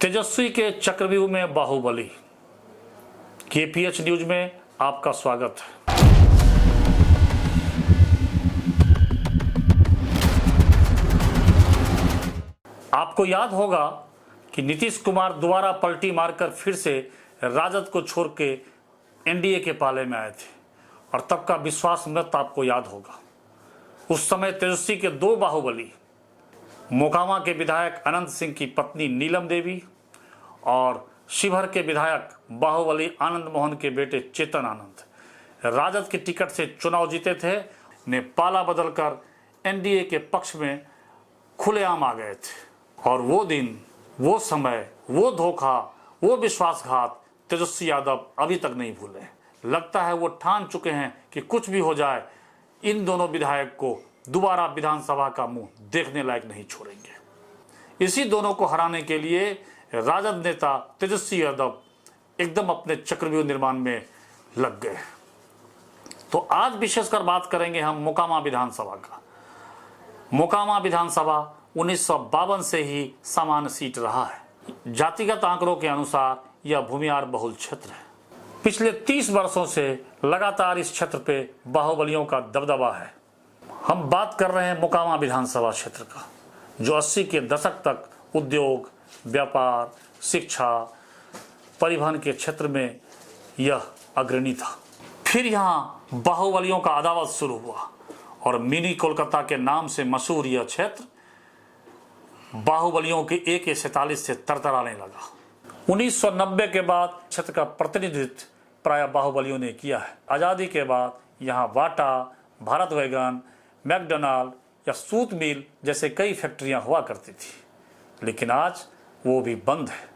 तेजस्वी के चक्रव्यूह में बाहुबली। केपीएच न्यूज में आपका स्वागत है। आपको याद होगा कि नीतीश कुमार दोबारा पलटी मारकर फिर से राजद को छोड़ के एनडीए के पाले में आए थे और तब का विश्वास मत आपको याद होगा। उस समय तेजस्वी के दो बाहुबली, मोकामा के विधायक अनंत सिंह की पत्नी नीलम देवी और शिवहर के विधायक बाहुबली आनंद मोहन के बेटे चेतन आनंद राजद के टिकट से चुनाव जीते थे, ने पाला बदलकर एनडीए के पक्ष में खुलेआम आ गए थे। और वो दिन, वो समय, वो धोखा, वो विश्वासघात तेजस्वी यादव अभी तक नहीं भूले। लगता है वो ठान चुके हैं कि कुछ भी हो जाए इन दोनों विधायक को दोबारा विधानसभा का मुंह देखने लायक नहीं छोड़ेंगे। इसी दोनों को हराने के लिए राजद नेता तेजस्वी यादव एकदम अपने चक्रव्यूह निर्माण में लग गए। तो आज विशेषकर बात करेंगे हम मोकामा विधानसभा का। मोकामा विधानसभा 1952 से ही सामान्य सीट रहा है। जातिगत आंकड़ों के अनुसार यह भूमिहार बहुल क्षेत्र है। पिछले 30 वर्षों से लगातार इस क्षेत्र पे बाहुबलियों का दबदबा है। हम बात कर रहे हैं मोकामा विधानसभा क्षेत्र का, जो 80 के दशक तक उद्योग, व्यापार, शिक्षा, परिवहन के क्षेत्र में यह अग्रणी था। फिर यहाँ बाहुबलियों का अदावत शुरू हुआ और मिनी कोलकाता के नाम से मशहूर यह क्षेत्र बाहुबलियों के AK-47 से तरतराने लगा। 1990 के बाद क्षेत्र का प्रतिनिधित्व प्राय बाहुबलियों ने किया है। आज़ादी के बाद यहाँ वाटा, भारत वैगन, मैकडॉनल्ड या सूत मिल जैसे कई फैक्ट्रियां हुआ करती थी, लेकिन आज वो भी बंद है।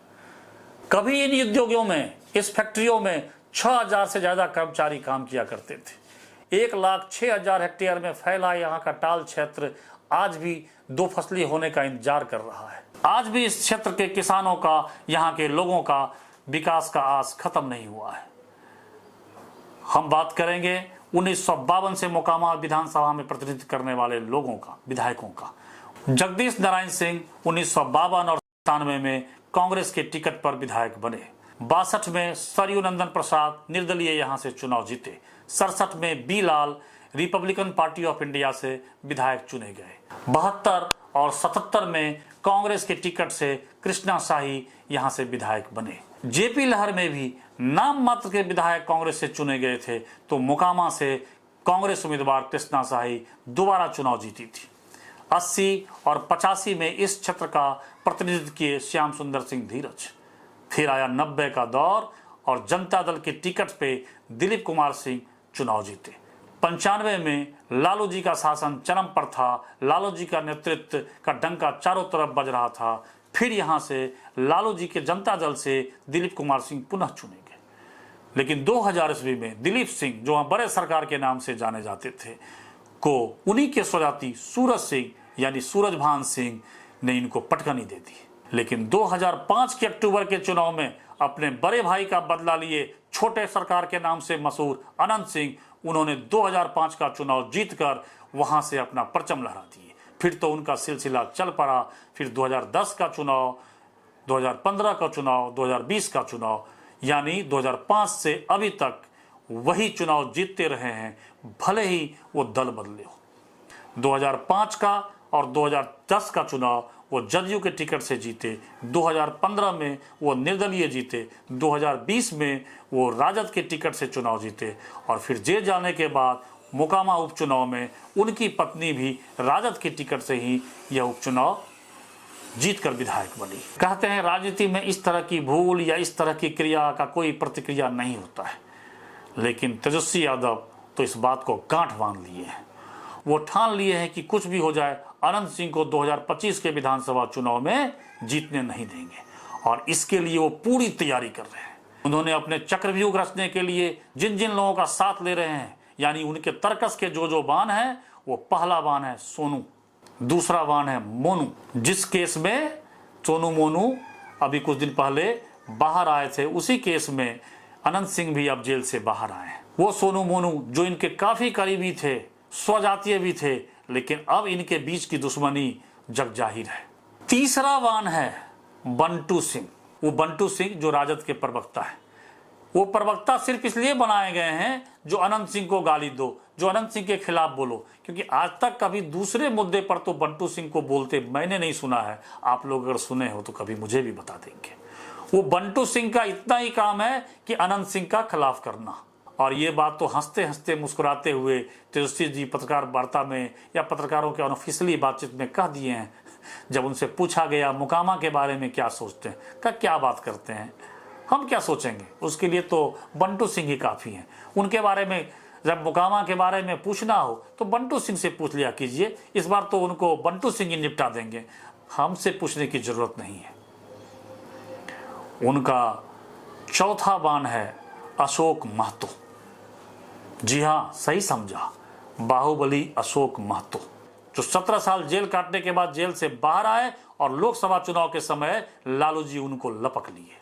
कभी इन उद्योगों में, इस फैक्ट्रियों में 6000 से ज्यादा कर्मचारी काम किया करते थे। 1,06,000 हेक्टेयर में फैला यहाँ का टाल क्षेत्र आज भी दो फसली होने का इंतजार कर रहा है। आज भी इस क्षेत्र के किसानों का, यहाँ के लोगों का विकास का आस खत्म नहीं हुआ है। हम बात करेंगे 1952 से मोकामा विधानसभा में प्रतिनिधित्व करने वाले लोगों का, विधायकों का। जगदीश नारायण सिंह 1952 और 97 में कांग्रेस के टिकट पर विधायक बने। 62 में सरयू नंदन प्रसाद निर्दलीय यहां से चुनाव जीते। 67 में B Lal Republican Party of India से विधायक चुने गए। 72 और 77 में कांग्रेस के टिकट से कृष्णा शाही यहां से विधायक बने। जेपी लहर में भी नाम मात्र के विधायक कांग्रेस से चुने गए थे, तो मोकामा से कांग्रेस उम्मीदवार कृष्णा शाही दोबारा चुनाव जीती थी। 80 और 85 में इस क्षेत्र का प्रतिनिधित्व किए श्याम सुंदर सिंह धीरज। फिर आया 90 का दौर और जनता दल के टिकट पे दिलीप कुमार सिंह चुनाव जीते। 95 में लालू जी का शासन चरम पर था। लालू जी का नेतृत्व का डंका चारों तरफ बज रहा था। फिर यहां से लालू जी के जनता दल से दिलीप कुमार सिंह पुनः चुने गए। लेकिन 2000 ईस्वी में दिलीप सिंह, जो वहां बड़े सरकार के नाम से जाने जाते थे, को उन्हीं के स्वजाति सूरज सिंह यानी सूरजभान सिंह ने इनको पटकनी दे दी। लेकिन 2005 के अक्टूबर के चुनाव में अपने बड़े भाई का बदला लिए छोटे सरकार के नाम से मशहूर अनंत सिंह, उन्होंने 2005 का चुनाव जीतकर वहां से अपना परचम लहरा दिए। फिर तो उनका सिलसिला चल पड़ा। फिर 2010 का चुनाव, 2015 का चुनाव, 2020 का चुनाव, यानी 2005 से अभी तक वही चुनाव जीतते रहे हैं, भले ही वो दल बदले हो। 2005 का और 2010 का चुनाव वो जदयू के टिकट से जीते। 2015 में वो निर्दलीय जीते। 2020 में वो राजद के टिकट से चुनाव जीते। और फिर जेल जाने के बाद मोकामा उपचुनाव में उनकी पत्नी भी राजद के टिकट से ही यह उपचुनाव जीतकर विधायक बनी। कहते हैं राजनीति में इस तरह की भूल या इस तरह की क्रिया का कोई प्रतिक्रिया नहीं होता है, लेकिन तेजस्वी यादव तो इस बात को गांठ बांध लिए हैं। वो ठान लिए हैं कि कुछ भी हो जाए अनंत सिंह को 2025 के विधानसभा चुनाव में जीतने नहीं देंगे, और इसके लिए वो पूरी तैयारी कर रहे हैं। उन्होंने अपने चक्रव्यूह रचने के लिए जिन जिन लोगों का साथ ले रहे हैं, यानी उनके तर्कस के जो बाण है, वो पहला बाण है सोनू, दूसरा बाण है मोनू। जिस केस में सोनू मोनू अभी कुछ दिन पहले बाहर आए थे, उसी केस में अनंत सिंह भी अब जेल से बाहर आए हैं। वो सोनू मोनू जो इनके काफी करीबी थे, स्वजातीय भी थे, लेकिन अब इनके बीच की दुश्मनी जग जाहिर है। तीसरा वान है बंटू सिंह। वो बंटू सिंह जो राजद के प्रवक्ता है। वो प्रवक्ता सिर्फ इसलिए बनाए गए हैं जो अनंत सिंह को गाली दो, जो अनंत सिंह के खिलाफ बोलो, क्योंकि आज तक कभी दूसरे मुद्दे पर तो बंटू सिंह को बोलते मैंने नहीं सुना है। आप लोग अगर सुने हो तो कभी मुझे भी बता देंगे। वो बंटू सिंह का इतना ही काम है कि अनंत सिंह का खिलाफ करना। और ये बात तो हंसते हंसते मुस्कुराते हुए तेजस्वी जी पत्रकार वार्ता में या पत्रकारों के अनऑफिशियली बातचीत में कह दिए हैं। जब उनसे पूछा गया मोकामा के बारे में क्या सोचते हैं, क्या बात करते हैं, हम क्या सोचेंगे, उसके लिए तो बंटू सिंह ही काफ़ी हैं। उनके बारे में जब मोकामा के बारे में पूछना हो तो बंटू सिंह से पूछ लिया कीजिए। इस बार तो उनको बंटू सिंह ही निपटा देंगे, हमसे पूछने की जरूरत नहीं है। उनका चौथा बाण है अशोक महतो। जी हाँ, सही समझा, बाहुबली अशोक महतो, जो 17 साल जेल काटने के बाद जेल से बाहर आए और लोकसभा चुनाव के समय लालू जी उनको लपक लिए।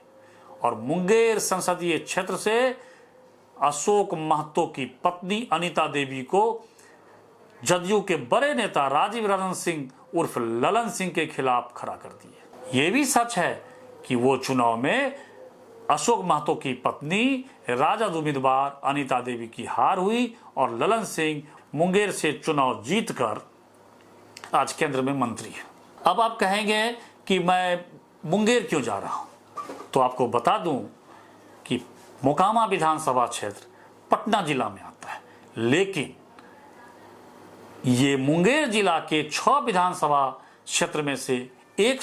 और मुंगेर संसदीय क्षेत्र से अशोक महतो की पत्नी अनीता देवी को जदयू के बड़े नेता राजीव रंजन सिंह उर्फ ललन सिंह के खिलाफ खड़ा कर दिए। ये भी सच है कि वो चुनाव में अशोक महतो की पत्नी राजद उम्मीदवार अनीता देवी की हार हुई और ललन सिंह मुंगेर से चुनाव जीतकर आज केंद्र में मंत्री है। अब आप कहेंगे कि मैं मुंगेर क्यों जा रहा हूं, तो आपको बता दूं कि मोकामा विधानसभा क्षेत्र पटना जिला में आता है, लेकिन ये मुंगेर जिला के 6 विधानसभा क्षेत्र में से एक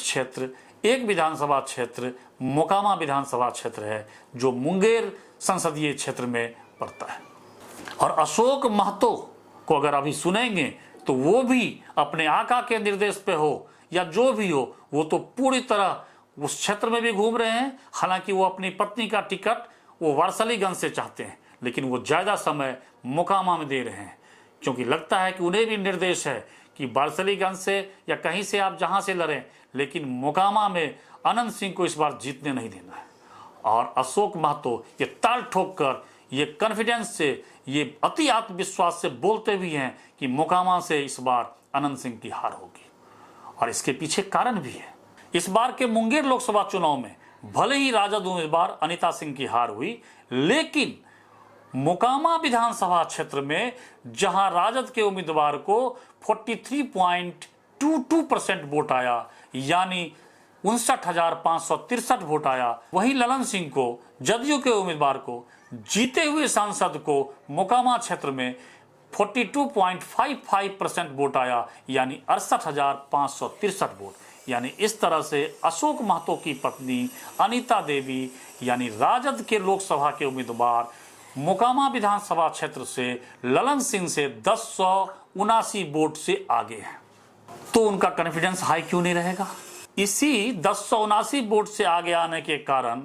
विधानसभा क्षेत्र मोकामा विधानसभा क्षेत्र है, जो मुंगेर संसदीय क्षेत्र में पड़ता है। और अशोक महतो को अगर अभी सुनेंगे तो वो भी अपने आका के निर्देश पे हो या जो भी हो, वो तो पूरी तरह उस क्षेत्र में भी घूम रहे हैं। हालांकि वो अपनी पत्नी का टिकट वो वारसलीगंज से चाहते हैं, लेकिन वो ज़्यादा समय मोकामा में दे रहे हैं, क्योंकि लगता है कि उन्हें भी निर्देश है कि वारसलीगंज से या कहीं से आप जहां से लड़ें, लेकिन मोकामा में अनंत सिंह को इस बार जीतने नहीं देना है। और अशोक महतो ये ताल ठोक कर, ये कॉन्फिडेंस से, ये अति आत्मविश्वास से बोलते भी हैं कि मोकामा से इस बार अनंत सिंह की हार होगी। और इसके पीछे कारण भी है। इस बार के मुंगेर लोकसभा चुनाव में भले ही राजद उम्मीदवार अनीता सिंह की हार हुई, लेकिन मोकामा विधानसभा क्षेत्र में जहां राजद के उम्मीदवार को 43.22% वोट आया, यानी 59,563 वोट आया, वहीं ललन सिंह को, जदयू के उम्मीदवार को, जीते हुए सांसद को मोकामा क्षेत्र में 42.55% वोट आया, यानी 68,563 वोट। यानी इस तरह से अशोक महतो की पत्नी अनीता देवी यानी राजद के लोकसभा के उम्मीदवार मोकामा विधानसभा क्षेत्र से ललन सिंह से 1079 वोट से आगे हैं। तो उनका कॉन्फिडेंस हाई क्यों नहीं रहेगा? इसी 1079 वोट से आगे आने के कारण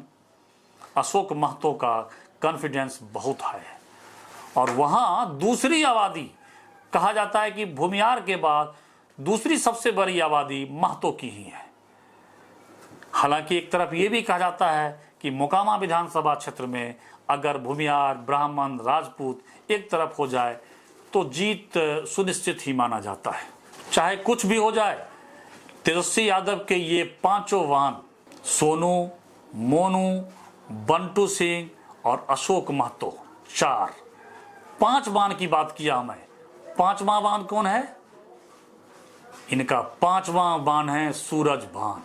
अशोक महतो का कॉन्फिडेंस बहुत हाई है। और वहां दूसरी आबादी, कहा जाता है कि भूमियार के बाद दूसरी सबसे बड़ी आबादी महतो की ही है। हालांकि एक तरफ यह भी कहा जाता है कि मोकामा विधानसभा क्षेत्र में अगर भूमियार, ब्राह्मण, राजपूत एक तरफ हो जाए तो जीत सुनिश्चित ही माना जाता है। चाहे कुछ भी हो जाए, तेजस्वी यादव के ये 5 वाहन सोनू, मोनू, बंटू सिंह और अशोक महतो 5 बाण की बात किया मैं। 5वां बाण कौन है? इनका 5वां बाण है सूरजभान।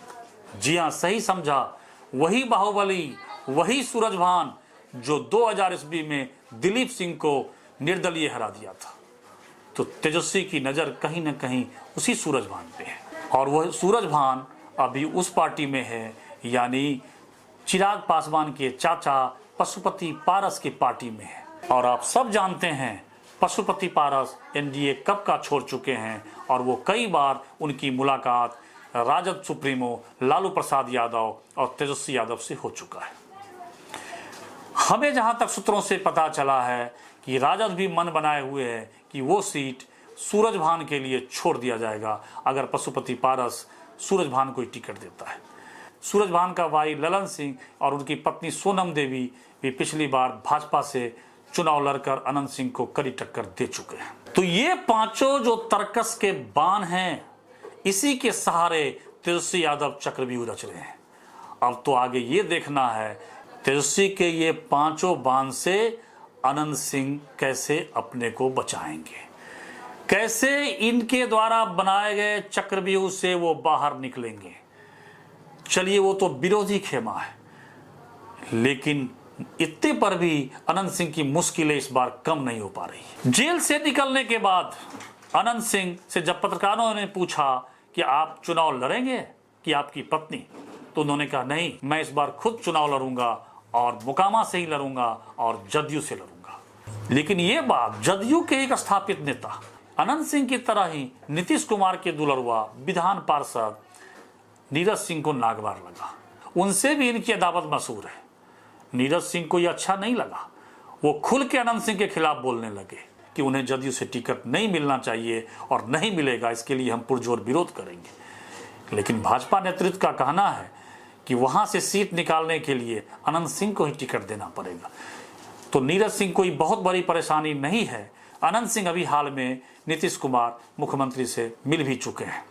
जी हां, सही समझा, वही बाहुबली, वही सूरजभान जो 2000 ईस्वी में दिलीप सिंह को निर्दलीय हरा दिया था। तो तेजस्वी की नजर कहीं ना कहीं उसी सूरजभान पे है, और वह सूरजभान अभी उस पार्टी में है, यानी चिराग पासवान के चाचा पशुपति पारस की पार्टी में है। और आप सब जानते हैं पशुपति पारस एनडीए कब का छोड़ चुके हैं, और वो कई बार उनकी मुलाकात राजद सुप्रीमो लालू प्रसाद यादव और तेजस्वी यादव से हो चुका है। हमें जहां तक सूत्रों से पता चला है कि राजद भी मन बनाए हुए है कि वो सीट सूरजभान के लिए छोड़ दिया जाएगा अगर पशुपति पारस सूरजभान को टिकट देता है। सूरजभान का भाई ललन सिंह और उनकी पत्नी सोनम देवी भी पिछली बार भाजपा से चुनाव लड़कर अनंत सिंह को कड़ी टक्कर दे चुके हैं। तो ये 5 जो तर्कस के बाण हैं, इसी के सहारे तेजस्वी यादव चक्रव्यूह रच रहे हैं। अब तो आगे ये देखना है तेजस्वी के ये 5 बांध से अनंत सिंह कैसे अपने को बचाएंगे, कैसे इनके द्वारा बनाए गए चक्रव्यूह से वो बाहर निकलेंगे। चलिए वो तो विरोधी खेमा है, लेकिन इतने पर भी अनंत सिंह की मुश्किलें इस बार कम नहीं हो पा रही। जेल से निकलने के बाद अनंत सिंह से जब पत्रकारों ने पूछा कि आप चुनाव लड़ेंगे कि आपकी पत्नी, तो उन्होंने कहा नहीं, मैं इस बार खुद चुनाव लड़ूंगा और मोकामा से ही लड़ूंगा और जदयू से लड़ूंगा। लेकिन ये बात जदयू के एक स्थापित नेता अनंत सिंह की तरह ही नीतीश कुमार के दुलरुआ विधान पार्षद नीरज सिंह को नागवार लगा। उनसे भी इनकी अदावत मशहूर है। नीरज सिंह को यह अच्छा नहीं लगा, वो खुल के अनंत सिंह के खिलाफ बोलने लगे कि उन्हें जदयू से टिकट नहीं मिलना चाहिए और नहीं मिलेगा, इसके लिए हम पुरजोर विरोध करेंगे। लेकिन भाजपा नेतृत्व का कहना है कि वहां से सीट निकालने के लिए अनंत सिंह को ही टिकट देना पड़ेगा। तो नीरज सिंह कोई बहुत बड़ी परेशानी नहीं है। अनंत सिंह अभी हाल में नीतीश कुमार मुख्यमंत्री से मिल भी चुके हैं,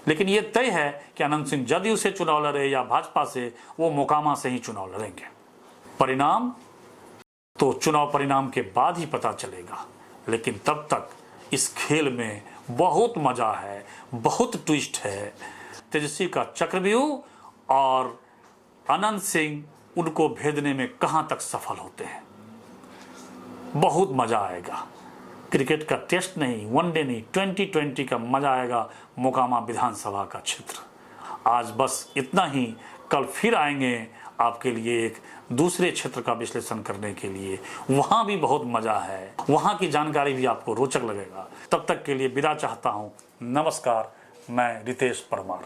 लेकिन यह तय है कि अनंत सिंह जदयू से चुनाव लड़े या भाजपा से, वो मोकामा से ही चुनाव लड़ेंगे। परिणाम तो चुनाव परिणाम के बाद ही पता चलेगा, लेकिन तब तक इस खेल में बहुत मजा है, बहुत ट्विस्ट है। तेजस्वी का चक्रव्यूह और अनंत सिंह उनको भेदने में कहां तक सफल होते हैं, बहुत मजा आएगा। क्रिकेट का टेस्ट नहीं, वनडे नहीं, 2020 का मजा आएगा मोकामा विधानसभा का क्षेत्र। आज बस इतना ही, कल फिर आएंगे आपके लिए एक दूसरे क्षेत्र का विश्लेषण करने के लिए। वहां भी बहुत मजा है, वहां की जानकारी भी आपको रोचक लगेगा। तब तक के लिए विदा चाहता हूं। नमस्कार, मैं रितेश परमार।